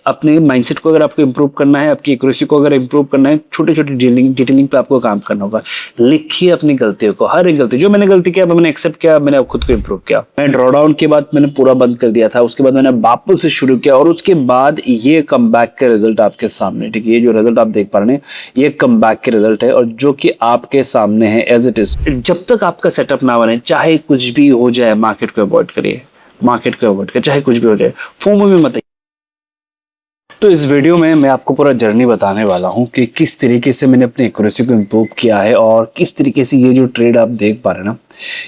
अपने माइंडसेट को अगर आपको इंप्रूव करना है, आपकी एक्यूरेसी को अगर इंप्रूव करना है, छोटे छोटे डिटेलिंग पे आपको काम करना होगा। लिखिए अपनी गलतियों को, हर एक गलती जो मैंने गलती किया मैंने एक्सेप्ट किया, मैंने अब खुद को इंप्रूव किया। मैं ड्रॉ डाउन के बाद मैंने पूरा बंद कर दिया था, उसके बाद मैंने वापस से शुरू किया और उसके बाद ये कमबैक के रिजल्ट आपके सामने, ठीक है। ये जो रिजल्ट आप देख पा रहे हैं ये कमबैक के रिजल्ट है और जो कि आपके सामने है एज इट इज। जब तक आपका सेटअप ना बने, चाहे कुछ भी हो जाए, मार्केट को अवॉइड करिए, मार्केट को अवॉइड करिए, चाहे कुछ भी हो जाए, फोमो में मत। तो इस वीडियो में मैं आपको पूरा जर्नी बताने वाला हूं कि किस तरीके से मैंने अपनी एक्यूरेसी को इम्प्रूव किया है और किस तरीके से ये जो ट्रेड आप देख पा रहे हैं ना,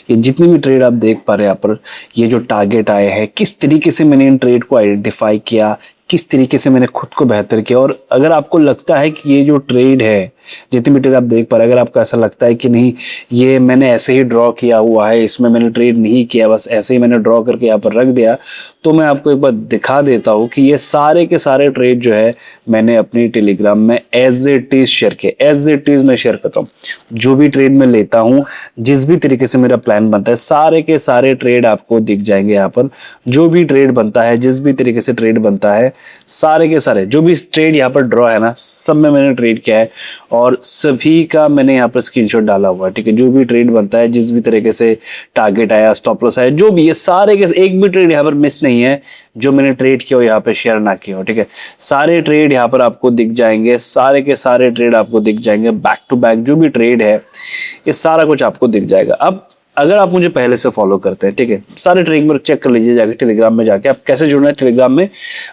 ये जितनी भी ट्रेड आप देख पा रहे हैं यहाँ पर, ये जो टारगेट आए हैं, किस तरीके से मैंने इन ट्रेड को आइडेंटिफाई किया, किस तरीके से मैंने खुद को बेहतर किया। और अगर आपको लगता है कि ये जो ट्रेड है, जितनी भी ट्रेड आप देख पा रहे हैं, अगर आपको ऐसा लगता है कि नहीं ये मैंने ऐसे ही ड्रॉ किया हुआ है, इसमें मैंने ट्रेड नहीं किया, बस ऐसे ही मैंने ड्रॉ करके यहाँ पर रख दिया, तो मैं आपको एक बार दिखा देता हूँ कि ये सारे के सारे ट्रेड जो है मैंने अपनी टेलीग्राम में एज इट इज शेयर किए। एज इट इज मैं शेयर करता हूँ, जो भी ट्रेड मैं लेता हूँ, जिस भी तरीके से मेरा प्लान बनता है, सारे के सारे ट्रेड आपको दिख जाएंगे यहाँ पर। जो भी ट्रेड बनता है, जिस भी तरीके से ट्रेड बनता है, सारे के सारे जो भी ट्रेड यहाँ पर ड्रॉ है ना, सब में मैंने ट्रेड किया है और सभी का मैंने यहाँ पर स्क्रीनशॉट डाला हुआ है, ठीक है। जो भी ट्रेड बनता है, जिस भी तरीके से टारगेट आया, स्टॉप लॉस आया, जो भी, ये सारे के एक भी ट्रेड यहाँ पर मिस नहीं है जो मैंने ट्रेड किया हो, यहाँ पे शेयर ना किया हो, ठीक है। सारे ट्रेड यहाँ पर आपको दिख जाएंगे, सारे के सारे ट्रेड आपको दिख जाएंगे, बैक टू बैक जो भी ट्रेड है ये सारा कुछ आपको दिख जाएगा। अब अगर आप मुझे पहले से फॉलो करते हैं, ठीक है, सारे ट्रेडिंग में चेक कर लीजिए जाके टेलीग्राम में जाके। आप कैसे जुड़ना है टेलीग्राम में,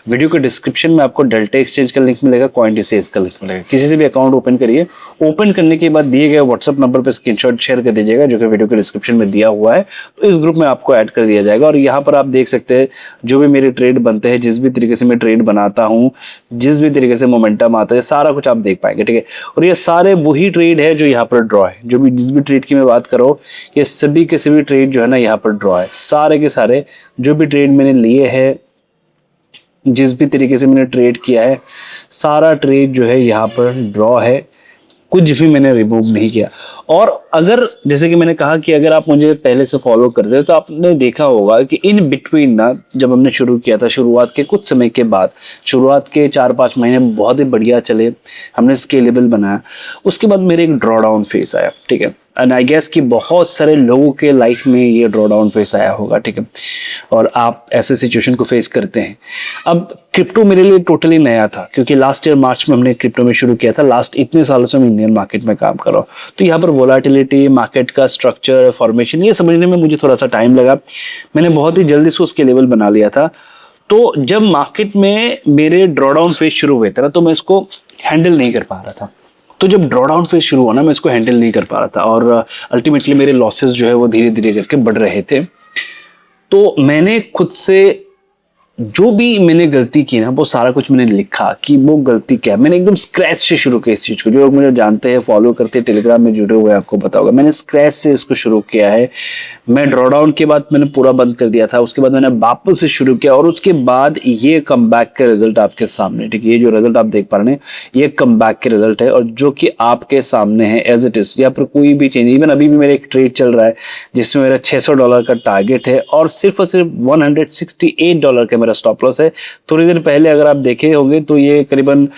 वीडियो के डिस्क्रिप्शन में आपको डेल्टा एक्सचेंज का लिंक मिलेगा, CoinDCX का लिंक मिलेगा। किसी से भी अकाउंट ओपन करिए, ओपन करने के बाद दिए गए व्हाट्सअप नंबर पर स्क्रीनशॉट शेयर कर दीजिएगा जो कि वीडियो के डिस्क्रिप्शन में दिया हुआ है, तो इस ग्रुप में आपको ऐड कर दिया जाएगा। और यहाँ पर आप देख सकते हैं जो भी मेरे ट्रेड बनते हैं, जिस भी तरीके से मैं ट्रेड बनाता हूँ, जिस भी तरीके से मोमेंटम आता है, सारा कुछ आप देख पाएंगे, ठीक है। और ये सारे वही ट्रेड है जो यहाँ पर ड्रॉ है, जो भी जिस भी ट्रेड की मैं बात कर रहा हूँ, ये सभी के सभी ट्रेड जो है ना यहाँ पर ड्रॉ है। सारे के सारे जो भी ट्रेड मैंने लिए हैं, जिस भी तरीके से मैंने ट्रेड किया है, सारा ट्रेड जो है यहाँ पर ड्रॉ है, कुछ भी मैंने रिमूव नहीं किया। और अगर जैसे कि मैंने कहा कि अगर आप मुझे पहले से फॉलो करते हो तो आपने देखा होगा कि इन बिटवीन ना, जब हमने शुरू किया था, शुरुआत के कुछ समय के बाद, शुरुआत के 4-5 महीने बहुत ही बढ़िया चले, हमने स्केलेबल बनाया। उसके बाद मेरे एक ड्रॉ डाउन फेस आया, ठीक है। एंड आई गेस कि बहुत सारे लोगों के लाइफ में ये ड्रॉ डाउन फेस आया होगा, ठीक है, और आप ऐसे सिचुएशन को फेस करते हैं। अब क्रिप्टो मेरे लिए टोटली नया था क्योंकि लास्ट ईयर मार्च में हमने क्रिप्टो में शुरू किया था। लास्ट इतने सालों से मैं इंडियन मार्केट में काम कर रहा हूँ, तो यहाँ पर वोलाटिलिटी, मार्केट का स्ट्रक्चर, फॉर्मेशन, ये समझने में मुझे थोड़ा सा टाइम लगा। मैंने बहुत ही जल्दी से उसके लेवल बना लिया था। तो जब मार्केट में मेरे ड्रॉ डाउन फेज शुरू हुए थे ना, तो मैं इसको हैंडल नहीं कर पा रहा था। तो जब ड्रॉ डाउन फेज शुरू हुआ ना, मैं इसको हैंडल नहीं कर पा रहा था और अल्टीमेटली मेरे लॉसेस जो है वो धीरे धीरे करके बढ़ रहे थे। तो मैंने खुद से जो भी मैंने गलती की ना, वो सारा कुछ मैंने लिखा कि वो गलती क्या है। मैंने एकदम स्क्रैच से शुरू किया इस चीज़ को। जो लोग मुझे जानते हैं, फॉलो करते हैं, टेलीग्राम में जुड़े हुए हैं, आपको पता होगा मैंने स्क्रैच से इसको शुरू किया है। मैं ड्रॉ डाउन के बाद मैंने पूरा बंद कर दिया था, उसके बाद मैंने वापस से शुरू किया और उसके बाद ये कमबैक के रिजल्ट आपके सामने, ठीक है। ये जो रिजल्ट आप देख पा रहे हैं ये कमबैक के रिजल्ट है और जो कि आपके सामने है एज इट इज। यहाँ पर कोई भी चेंज, इवन अभी भी मेरा एक ट्रेड चल रहा है जिसमें मेरा $600 का टारगेट है और सिर्फ $168 का मेरा स्टॉप लॉस है। थोड़ी देर पहले अगर आप देखे होंगे तो ये करीबन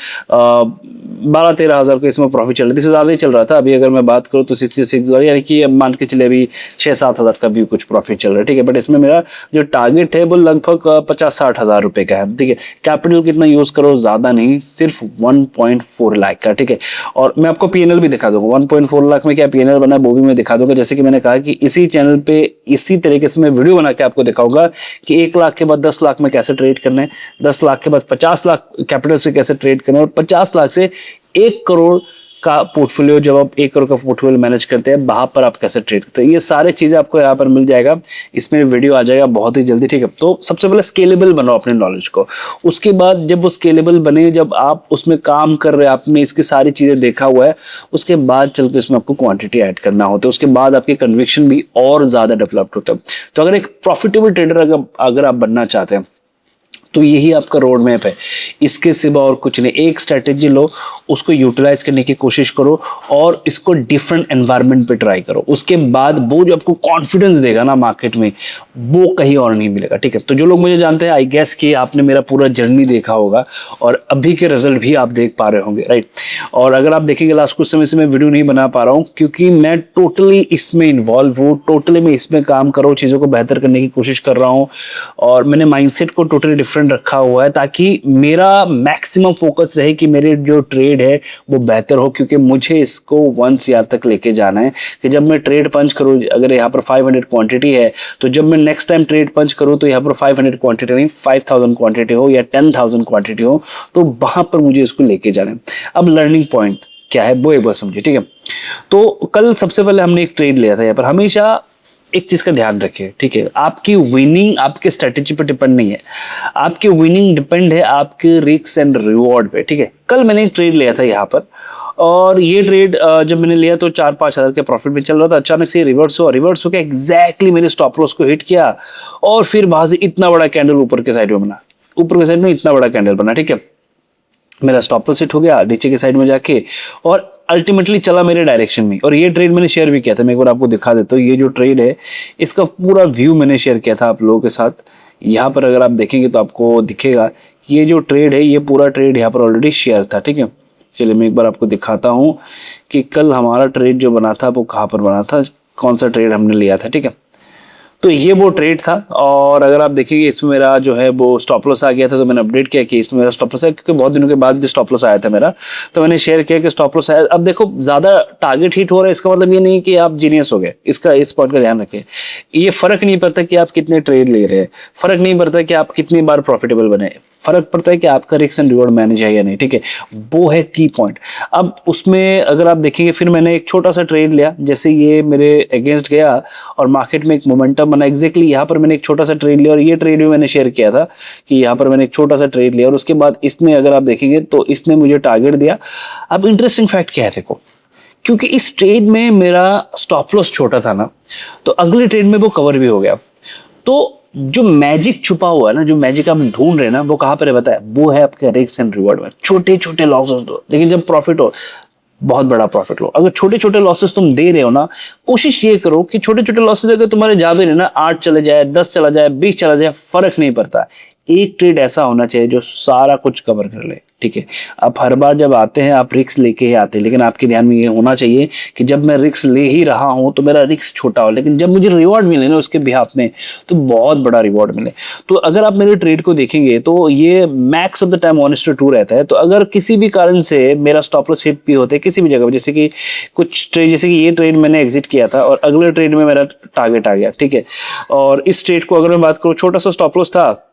12-13 हज़ार का इसमें प्रॉफिट चल रहा है, इससे ज़्यादा ही चल रहा था। अभी अगर मैं बात करूँ तो 66, यानी कि मान के चले अभी 6-7 हज़ार का भी कुछ प्रॉफिट चल रहा है, ठीक है। बट इसमें मेरा जो टारगेट है वो लगभग 50-60 हज़ार रुपए का है, ठीक है। कैपिटल कितना यूज करो, ज़्यादा नहीं, सिर्फ 1.4 लाख का, ठीक है। और मैं आपको पीएनएल भी दिखा दूंगा, 1.4 लाख में क्या पीएनएल बना वो भी मैं दिखा दूंगा। जैसे कि मैंने कहा कि इसी चैनल पे इसी तरीके से मैं वीडियो बना के आपको दिखाऊंगा कि 1 लाख के बाद 10 लाख में कैसे ट्रेड करना है, 10 लाख के बाद 50 लाख कैपिटल से कैसे ट्रेड करना है, और 50 लाख से 1 करोड़ का पोर्टफोलियो, जब आप 1 करोड़ का पोर्टफोलियो मैनेज करते हैं, वहां पर आप कैसे ट्रेड करते हैं, ये सारे चीजें आपको यहाँ पर मिल जाएगा। इसमें वीडियो आ जाएगा बहुत ही जल्दी, ठीक है। तो सबसे पहले स्केलेबल बनाओ अपने नॉलेज को। उसके बाद जब वो स्केलेबल बने, जब आप उसमें काम कर रहे हैं, आपने इसकी सारी चीजें देखा हुआ है, उसके बाद चल के इसमें आपको क्वांटिटी ऐड करना होता है। उसके बाद आपके कन्विक्शन भी और ज्यादा डेवलप्ड होता है। तो अगर एक प्रॉफिटेबल ट्रेडर अगर आप बनना चाहते हैं तो यही आपका रोड मैप है, इसके सिवा और कुछ नहीं। एक स्ट्रैटेजी लो, उसको यूटिलाइज करने की कोशिश करो और इसको डिफरेंट एनवायरनमेंट पे ट्राई करो। उसके बाद वो जो आपको कॉन्फिडेंस देगा ना मार्केट में, वो कहीं और नहीं मिलेगा, ठीक है। तो जो लोग मुझे जानते हैं, आई गेस कि आपने मेरा पूरा जर्नी देखा होगा और अभी के रिजल्ट भी आप देख पा रहे होंगे, राइट। और अगर आप देखेंगे लास्ट कुछ समय से मैं वीडियो नहीं बना पा रहा हूँ क्योंकि मैं टोटली इसमें इन्वॉल्व हूँ, टोटली मैं इसमें काम कर रहा हूँ, चीज़ों को बेहतर करने की कोशिश कर रहा हूँ और मैंने माइंडसेट को टोटली डिफरेंट रखा हुआ है ताकि मेरा मैक्सिमम फोकस रहे कि मेरे जो ट्रेड है वो बेहतर हो, क्योंकि मुझे इसको 1 CR तक लेके जाना है कि जब मैं ट्रेड पंच करूँ, अगर यहाँ पर 500 क्वांटिटी है तो जब मैं नेक्स्ट टाइम ट्रेड पंच करूँ तो यहाँ पर 500 क्वांटिटी नहीं 5000 क्वांटिटी हो या 10,000 क्वांटिटी हो, तो वहां पर मुझे इसको लेके जाना है। अब लर्निंग पॉइंट क्या है वो एक बार समझिए, ठीक है। तो कल सबसे पहले हमने एक ट्रेड लिया था। यहाँ पर हमेशा एक चीज का ध्यान रखिए, ठीक है, आपकी विनिंग आपके स्ट्रेटेजी पर डिपेंड नहीं है, आपकी विनिंग डिपेंड है आपके रिस्क एंड रिवॉर्ड पे, ठीक है। कल मैंने एक ट्रेड लिया था यहाँ पर और ये ट्रेड जब मैंने लिया तो 4-5 हज़ार के प्रॉफिट में चल रहा था। अचानक से रिवर्स होकर एग्जैक्टली मेरे स्टॉप लॉस को हिट किया और फिर वहां से इतना बड़ा कैंडल ऊपर के साइड में बना, ऊपर के साइड में इतना बड़ा कैंडल बना, ठीक है। मेरा स्टॉप लॉस हिट हो गया नीचे के साइड में जाके और अल्टीमेटली चला मेरे डायरेक्शन में। और ये ट्रेड मैंने शेयर भी किया था, मैं एक बार आपको दिखा देता हूँ। ये जो ट्रेड है इसका पूरा व्यू मैंने शेयर किया था आप लोगों के साथ। यहाँ पर अगर आप देखेंगे तो आपको दिखेगा कि ये जो ट्रेड है, ये पूरा ट्रेड यहाँ पर ऑलरेडी शेयर था, ठीक है। चलिए मैं एक बार आपको दिखाता हूँ कि कल हमारा ट्रेड जो बना था वो कहाँ पर बना था, कौन सा ट्रेड हमने लिया था, ठीक है। तो ये वो ट्रेड था और अगर आप देखेंगे इसमें मेरा जो है वो स्टॉप लॉस आ गया था, तो मैंने अपडेट किया कि इसमें मेरा स्टॉप लॉस है, क्योंकि बहुत दिनों के बाद भी स्टॉप लॉस आया था मेरा, तो मैंने शेयर किया कि स्टॉप लॉस आया। अब देखो ज्यादा टारगेट हिट हो रहा है इसका मतलब ये नहीं कि आप जीनियस हो गए, इसका इस पॉइंट का ध्यान रखें। ये फर्क नहीं पड़ता कि आप कितने ट्रेड ले रहे हैं, फर्क नहीं पड़ता कि आप कितनी बार प्रॉफिटेबल बने, फर्क पड़ता है कि आपका रिस्क एंड रिवॉर्ड मैनेज है या नहीं, ठीक है। वो है की पॉइंट। अब उसमें अगर आप देखेंगे फिर मैंने एक छोटा सा ट्रेड लिया, जैसे ये मेरे अगेंस्ट गया और मार्केट में एक मोमेंटम बना, एग्जैक्टली यहाँ पर मैंने एक छोटा सा ट्रेड लिया और ये ट्रेड भी मैंने शेयर किया था कि यहाँ पर मैंने एक छोटा सा ट्रेड लिया और उसके बाद इसने अगर आप देखेंगे तो इसने मुझे टारगेट दिया। अब इंटरेस्टिंग फैक्ट क्या है देखो, क्योंकि इस ट्रेड में मेरा स्टॉप लॉस छोटा था ना, तो अगले ट्रेड में वो कवर भी हो गया। तो जो मैजिक छुपा हुआ है ना, जो मैजिक आप ढूंढ रहे हैं ना, वो कहाँ पर है बताया, वो है आपके रिस्क एंड रिवॉर्ड में। छोटे छोटे लॉसेस दो, लेकिन जब प्रॉफिट हो बहुत बड़ा प्रॉफिट लो। अगर छोटे छोटे लॉसेस तुम दे रहे हो ना, कोशिश ये करो कि छोटे छोटे लॉसेस अगर तुम्हारे जा भी रहे ना, 8 चले जाए, 10 चला जाए, 20 चला जाए, फर्क नहीं पड़ता। एक ट्रेड ऐसा होना चाहिए जो सारा कुछ कवर कर ले, ठीक है। आप हर बार जब आते हैं आप रिस्क लेके ही आते हैं, लेकिन आपके ध्यान में ये होना चाहिए कि जब मैं रिस्क ले ही रहा हूं तो मेरा रिस्क छोटा हो, लेकिन जब मुझे रिवॉर्ड मिले ना उसके बिहाफ में तो बहुत बड़ा रिवॉर्ड मिले। तो अगर आप मेरे ट्रेड को देखेंगे तो ये मैक्स ऑफ द टाइम 1:2 रहता है। तो अगर किसी भी कारण से मेरा स्टॉप लॉस हिट भी होते किसी भी जगह, जैसे कि कुछ ट्रेड, जैसे कि ये ट्रेड मैंने एग्जिट किया था और अगले ट्रेड में मेरा टारगेट आ गया, ठीक है। और इस ट्रेड को अगर मैं बात करूँ, छोटा सा स्टॉप लॉस था,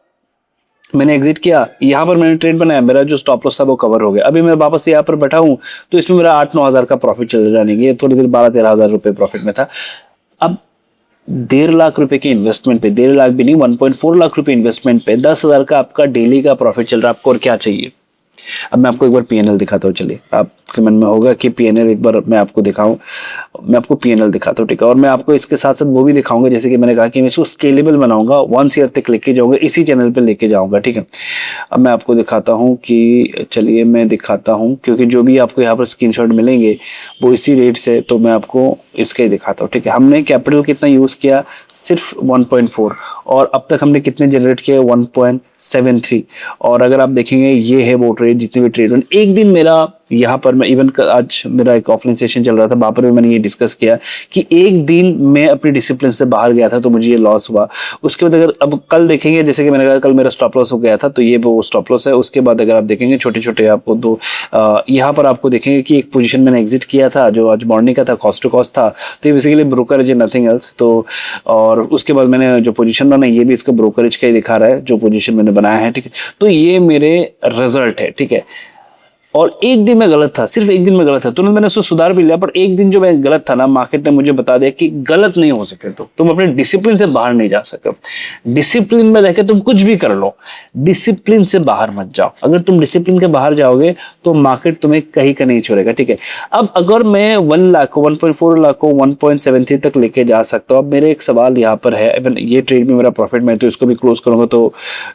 मैंने एग्जिट किया, यहाँ पर मैंने ट्रेड बनाया, मेरा जो स्टॉप लॉस था वो कवर हो गया। अभी मैं वापस यहाँ पर बैठा हूँ तो इसमें मेरा 8-9 हज़ार का प्रॉफिट चल जाने की, थोड़ी देर 12-13 हज़ार रुपए प्रॉफिट में था। अब 1.5 लाख रुपए की इन्वेस्टमेंट पे, 1.5 लाख भी नहीं 1.4 लाख रुपए इन्वेस्टमेंट पे 10 हज़ार का आपका डेली का प्रॉफिट चल रहा है, आपको और क्या चाहिए। अब मैं आपको एक बार पीएनएल दिखाता हूँ, चलिए आपके मन में होगा कि पीएनएल एक बार मैं आपको दिखाऊं, मैं आपको पीएनएल दिखाता हूँ, ठीक है। और मैं आपको इसके साथ साथ वो भी दिखाऊंगा, जैसे कि मैंने कहा कि मैं इसको स्केलेबल बनाऊंगा, 1 ईयर तक लेके जाऊंगा, इसी चैनल पे लेके जाऊंगा, ठीक है। अब मैं आपको दिखाता हूँ कि चलिए मैं दिखाता हूँ, क्योंकि जो भी आपको यहाँ पर स्क्रीनशॉट मिलेंगे वो इसी रेट से, तो मैं आपको इसका ही दिखाता हूँ, ठीक है। हमने कैपिटल कितना यूज किया, सिर्फ 1.4, और अब तक हमने कितने जनरेट किए 1.73। और अगर आप देखेंगे ये है वो ट्रेड, जितने भी ट्रेड एक दिन मेरा यहाँ पर, मैं इवन आज मेरा एक ऑफलाइन सेशन चल रहा था, वहां पर भी मैंने ये डिस्कस किया कि एक दिन मैं अपने डिसिप्लिन से बाहर गया था तो मुझे ये लॉस हुआ। उसके बाद अगर अब कल देखेंगे, जैसे कि मैंने कहा कल मेरा स्टॉप लॉस हो गया था, तो ये वो स्टॉप लॉस है। उसके बाद अगर आप देखेंगे छोटे छोटे आपको दो यहाँ पर आपको देखेंगे कि एक पोजीशन मैंने एग्जिट किया था जो आज मॉर्निंग का था, कॉस्ट टू कॉस्ट था, तो ये बेसिकली ब्रोकरेज है, नथिंग एल्स। तो और उसके बाद मैंने जो पोजीशन बना ये भी इसका ब्रोकरेज का ही दिखा रहा है, जो पोजीशन मैंने बनाया है, ठीक है। तो ये मेरे रिजल्ट है, ठीक है। और एक दिन में गलत था, सिर्फ एक दिन में गलत था, तुरंत मैंने उसको सुधार भी लिया, पर एक दिन जो मैं गलत था ना, मार्केट ने मुझे बता दिया कि गलत नहीं हो सकते, तो तुम अपने डिसिप्लिन से बाहर नहीं जा सकते। डिसिप्लिन में रहकर तुम कुछ भी कर लो, डिसिप्लिन से बाहर मत जाओ। अगर तुम डिसिप्लिन के बाहर जाओगे तो मार्केट तुम्हें कहीं का नहीं छोड़ेगा, ठीक है। अब अगर मैं 1 लाख को, 1.4 लाख को 1.73 तक लेके जा सकता हूँ। अब मेरे एक सवाल यहाँ पर है, इवन ये ट्रेड में मेरा प्रॉफिट, मैं तो इसको भी क्लोज करूंगा तो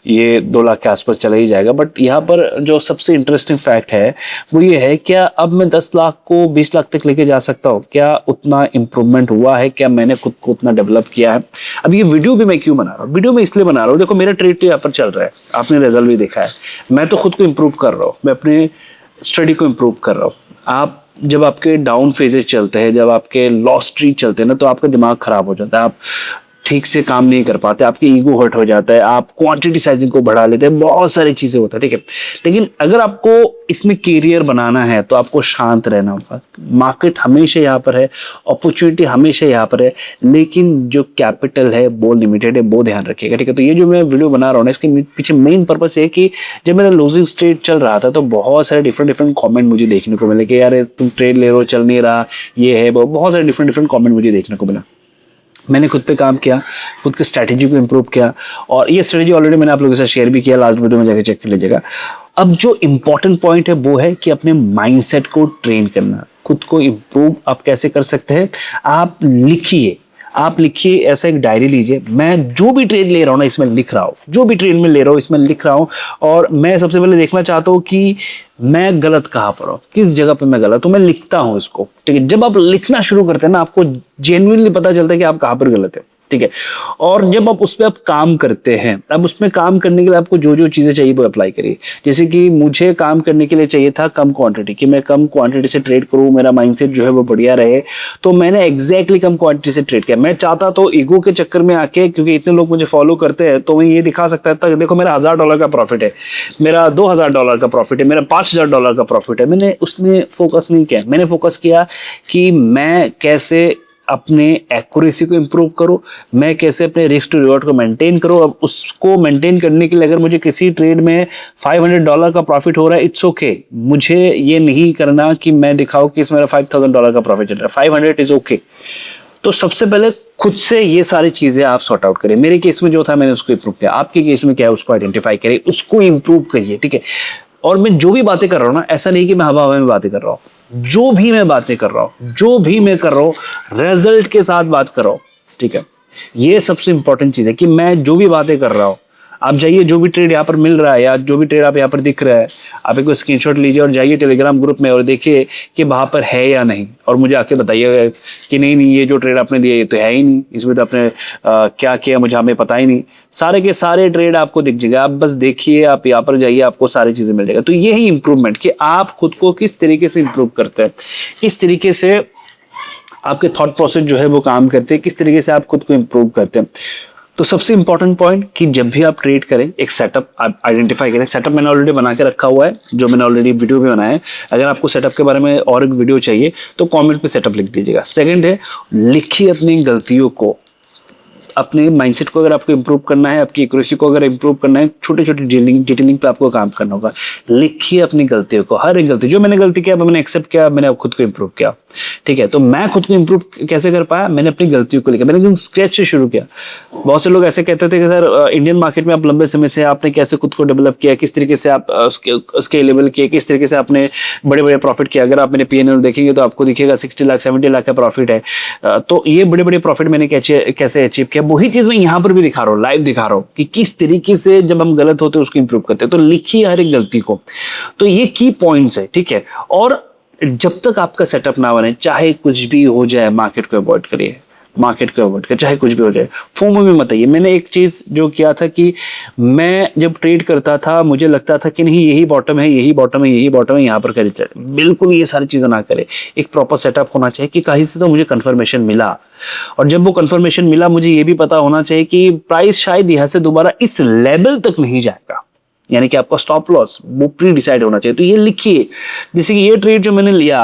ये 2 लाख के आसपास चला ही जाएगा। बट यहाँ पर जो सबसे इंटरेस्टिंग फैक्ट है है वो ये है, क्या अब मैं 10 लाख को 20 लाख तक लेके जा सकता हूँ? क्या उतना इंप्रूवमेंट हुआ है? क्या मैंने खुद को उतना डेवलप किया है? अब ये वीडियो भी मैं क्यों बना रहा हूँ? वीडियो मैं इसलिए बना रहा हूँ, देखो मेरा ट्रेड तो यहाँ पर चल रहा है, आपने रिजल्ट भी देखा है, मैं तो खुद को इम्प्रूव कर रहा हूँ, मैं अपने स्टडी को इम्प्रूव कर रहा हूँ। आप जब आपके डाउन फेजेस चलते हैं, जब आपके लॉस स्ट्रीक चलते हैं ना, तो आपका दिमाग खराब हो जाता है, आप ठीक से काम नहीं कर पाते, आपकी ईगो हर्ट हो जाता है, आप क्वांटिटी साइजिंग को बढ़ा लेते हैं, बहुत सारी चीजें होता है, ठीक है। लेकिन अगर आपको इसमें कैरियर बनाना है तो आपको शांत रहना होगा। मार्केट हमेशा यहाँ पर है, अपॉर्चुनिटी हमेशा यहाँ पर है, लेकिन जो कैपिटल है वो लिमिटेड है, वो ध्यान रखिएगा, ठीक है। तो ये जो मैं वीडियो बना रहा हूँ ना, इसके पीछे मेन पर्पस है कि जब मेरा लूजिंग स्टेट चल रहा था तो बहुत सारे डिफरेंट कॉमेंट मुझे देखने को मिले कि यार तुम ट्रेड ले रहे हो, चल नहीं रहा, ये है वो, बहुत सारे डिफरेंट कॉमेंट मुझे देखने को मिला। मैंने खुद पे काम किया, खुद की स्ट्रैटेजी को इम्प्रूव किया, और ये स्ट्रैटेजी ऑलरेडी मैंने आप लोगों के साथ शेयर भी किया, लास्ट वीडियो में जाकर चेक कर लीजिएगा। अब जो इंपॉर्टेंट पॉइंट है वो है कि अपने माइंडसेट को ट्रेन करना। खुद को इम्प्रूव आप कैसे कर सकते हैं? आप लिखिए, ऐसा एक डायरी लीजिए, मैं जो भी ट्रेड ले रहा हूँ ना इसमें लिख रहा हूँ, जो भी ट्रेड में ले रहा हूँ इसमें लिख रहा हूँ, और मैं सबसे पहले देखना चाहता हूँ कि मैं गलत कहाँ पर हूँ, किस जगह पे मैं गलत हूँ, मैं लिखता हूँ इसको, ठीक है। जब आप लिखना शुरू करते हैं ना, आपको जेन्युइनली पता चलता है कि आप कहाँ पर गलत है, ठीक है। और जब आप उस पर आप काम करते हैं, अब उसमें काम करने के लिए आपको जो जो चीजें चाहिए वो अप्लाई करिए। जैसे कि मुझे काम करने के लिए चाहिए था कम क्वांटिटी, कि मैं कम क्वांटिटी से ट्रेड करूं, मेरा माइंडसेट जो है वो बढ़िया रहे, तो मैंने एग्जैक्टली कम क्वांटिटी से ट्रेड किया। मैं चाहता तो ईगो के चक्कर में आके, क्योंकि इतने लोग मुझे फॉलो करते हैं, तो मैं ये दिखा सकता था, देखो मेरा $1000 का प्रॉफिट है, मेरा $2000 का प्रॉफिट है, मेरा $5000 का प्रॉफिट है। मैंने उसमें फोकस नहीं किया, मैंने फोकस किया कि मैं कैसे अपने एक्यूरेसी को इंप्रूव करो, मैं कैसे अपने रिस्क टू रिवॉर्ड को मेंटेन करो। अब उसको मेंटेन करने के लिए अगर मुझे किसी ट्रेड में $500 का प्रॉफिट हो रहा है, इट्स ओके। मुझे ये नहीं करना कि मैं दिखाऊं कि इसमें मेरा $5000 का प्रॉफिट चल रहा है, 500 इज ओके। तो सबसे पहले खुद से ये सारी चीजें आप सॉर्ट आउट करें। मेरे केस में जो था मैंने उसको इंप्रूव किया, आपके केस में क्या है उसको आइडेंटिफाई करें, उसको इंप्रूव करिए, ठीक है। और मैं जो भी बातें कर रहा हूं ना, ऐसा नहीं कि मैं हवा हवा में बातें कर रहा हूं, जो भी मैं बातें कर रहा हूं, जो भी मैं कर रहा हूं रिजल्ट के साथ बात कर रहा हूं, ठीक है। ये सबसे इंपॉर्टेंट चीज है कि मैं जो भी बातें कर रहा हूं, आप जाइए, जो भी ट्रेड यहाँ पर मिल रहा है या जो भी ट्रेड आप यहाँ पर दिख रहा है, आप एक स्क्रीनशॉट लीजिए और जाइए टेलीग्राम ग्रुप में और देखिए कि वहां पर है या नहीं, और मुझे आके बताइएगा कि नहीं नहीं ये जो ट्रेड आपने दिया ये तो है ही नहीं, इसमें तो आपने क्या किया मुझे हमें पता ही नहीं। सारे के सारे ट्रेड आपको दिख जाएगा, आप बस देखिए, आप यहाँ पर जाइए, आपको सारी चीजें मिल जाएगा। तो यही इंप्रूवमेंट कि आप खुद को किस तरीके से इंप्रूव करते हैं, किस तरीके से आपके थॉट प्रोसेस जो है वो काम करते हैं, किस तरीके से आप खुद को इंप्रूव करते हैं। तो सबसे इंपॉर्टेंट पॉइंट कि जब भी आप ट्रेड करें एक सेटअप आप आइडेंटिफाई करें। सेटअप मैंने ऑलरेडी बना के रखा हुआ है, जो मैंने ऑलरेडी वीडियो भी बनाया है। अगर आपको सेटअप के बारे में और एक वीडियो चाहिए तो कमेंट पे सेटअप लिख दीजिएगा। सेकंड है, लिखिए अपनी गलतियों को, अपने माइंडसेट को अगर आपको इंप्रूव करना है, आपकी एक्यूरेसी को अगर इंप्रूव करना है, छोटे छोटे डिटेलिंग पे आपको काम करना होगा। लिखिए अपनी गलतियों को, हर एक गलती, जो मैंने गलती किया मैंने एक्सेप्ट किया, मैंने अब खुद को इंप्रूव किया, ठीक है। तो मैं खुद को इंप्रूव कैसे कर पाया? मैंने अपनी गलतियों को लिखा, मैंने एकदम स्क्रैच से शुरू किया। बहुत से लोग ऐसे कहते थे कि सर इंडियन मार्केट में आप लंबे समय से आपने कैसे खुद को डेवलप किया, किस तरीके से आप स्केलेबल किए, किस तरीके से आपने बड़े बड़े प्रॉफिट किया। अगर आप मेरे PNL देखेंगे तो आपको दिखेगा 60 लाख 70 लाख का प्रॉफिट है। तो ये बड़े बड़े प्रॉफिट मैंने कैसे अचीव किया, वही चीज मैं यहाँ पर भी दिखा रहा हूँ, लाइव दिखा रहा हूँ कि किस तरीके से जब हम गलत होते हैं उसको इंप्रूव करते हैं। तो लिखिए हर एक गलती को। तो ये की पॉइंट्स है, ठीक है। और जब तक आपका सेटअप ना बने, चाहे कुछ भी हो जाए, मार्केट को अवॉइड करिए, मार्केट को अवॉइड करिए, चाहे कुछ भी हो जाए। फोमो में मत आइए। मैंने एक चीज जो किया था कि मैं जब ट्रेड करता था मुझे लगता था कि नहीं यही बॉटम है, यही बॉटम है, यही बॉटम है, यहाँ पर करिए। बिल्कुल ये सारी चीजें ना करें। एक प्रॉपर सेटअप होना चाहिए कि कहीं से तो मुझे कंफर्मेशन मिला, और जब वो कंफर्मेशन मिला मुझे ये भी पता होना चाहिए कि प्राइस शायद यहाँ से दोबारा इस लेवल तक नहीं जाएगा, यानी कि आपका स्टॉप लॉस वो प्री डिसाइड होना चाहिए। तो ये लिखिए। जैसे कि ये ट्रेड जो मैंने लिया,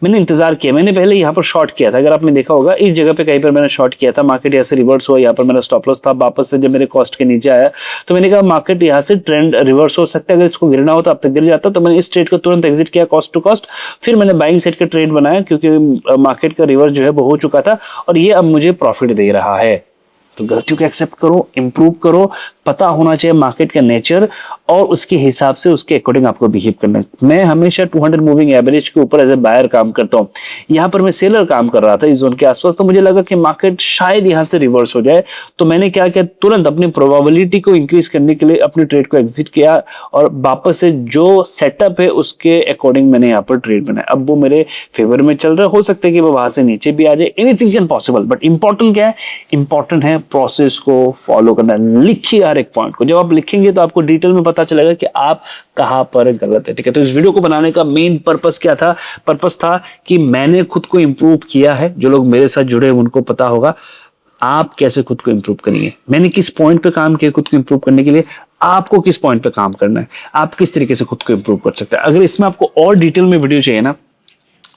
मैंने इंतजार किया, मैंने पहले यहाँ पर शॉर्ट किया था। अगर आपने देखा होगा इस जगह पे कहीं पर मैंने शॉर्ट किया था, मार्केट यहाँ से रिवर्स हुआ, यहाँ पर मेरा स्टॉप लॉस था। वापस से जब मेरे कॉस्ट के नीचे आया तो मैंने कहा मार्केट यहाँ से ट्रेंड रिवर्स हो सकता है, अगर इसको गिरना हो तो अब तक गिर जाता। तो मैंने इस ट्रेड को तुरंत एग्जिट किया कॉस्ट टू कॉस्ट। फिर मैंने बाइंग साइड का ट्रेड बनाया क्योंकि मार्केट का रिवर्स जो है वो हो चुका था और ये अब मुझे प्रॉफिट दे रहा है। तो गलतियों को एक्सेप्ट करो, इंप्रूव करो, पता होना चाहिए मार्केट का नेचर और उसके हिसाब से उसके अकॉर्डिंग आपको बिहेव करना है। मैं हमेशा 200 मूविंग एवरेज के ऊपर एज ए बायर काम करता हूँ। यहाँ पर मैं सेलर काम कर रहा था इस जोन के आसपास, तो मुझे लगा कि मार्केट शायद यहाँ से रिवर्स हो जाए, तो मैंने क्या किया, तुरंत अपनी प्रोबेबिलिटी को इंक्रीज करने के लिए अपनी ट्रेड को एग्जिट किया और वापस से जो सेटअप है उसके अकॉर्डिंग मैंने यहाँ पर ट्रेड बनाया। अब वो मेरे फेवर में चल रहा है, हो सकता है कि वो वहां से नीचे भी आ जाए, anything can possible, but important क्या है, इंपॉर्टेंट है प्रोसेस को फॉलो करना। लिखिए हर एक पॉइंट को, जब आप लिखेंगे तो आपको डिटेल में पता चलेगा कि आप कहां पर गलत है। ठीक है, तो इस वीडियो को बनाने का मेन पर्पस क्या था, पर्पस था कि मैंने खुद को इंप्रूव किया है, जो लोग मेरे साथ जुड़े हैं उनको पता होगा आप कैसे खुद को इंप्रूव करेंगे, मैंने किस पॉइंट पे काम किया खुद को इंप्रूव करने के लिए, आपको किस पॉइंट पे काम करना है, आप किस तरीके से खुद को इंप्रूव कर सकते हैं। अगर इसमें आपको और डिटेल में वीडियो चाहिए ना,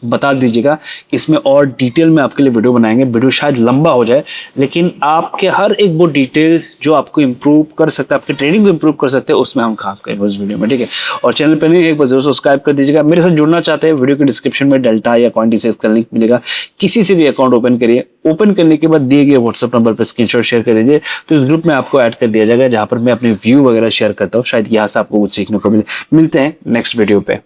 बता दीजिएगा, इसमें और डिटेल में आपके लिए वीडियो बनाएंगे। वीडियो शायद लंबा हो जाए, लेकिन आपके हर एक वो डिटेल्स जो आपको इंप्रूव कर सकता है, आपके ट्रेडिंग को इंप्रूव कर सकते हैं, उसमें हम काम करेंगे उस वीडियो में। ठीक है, और चैनल पर नहीं एक बार जरूर सब्सक्राइब कर दीजिएगा। मेरे साथ जुड़ना चाहते हैं, वीडियो के डिस्क्रिप्शन में डेल्टा या कॉइनडिसेस का लिंक मिलेगा, किसी से भी अकाउंट ओपन करिए, ओपन करने के बाद दिए गए व्हाट्सएप नंबर पर स्क्रीनशॉट शेयर कर दीजिए, तो इस ग्रुप में आपको ऐड कर दिया जाएगा, जहां पर मैं अपने व्यू वगैरह शेयर करता हूँ। शायद यहाँ से आपको कुछ सीखने को मिले। मिलते हैं नेक्स्ट वीडियो पे।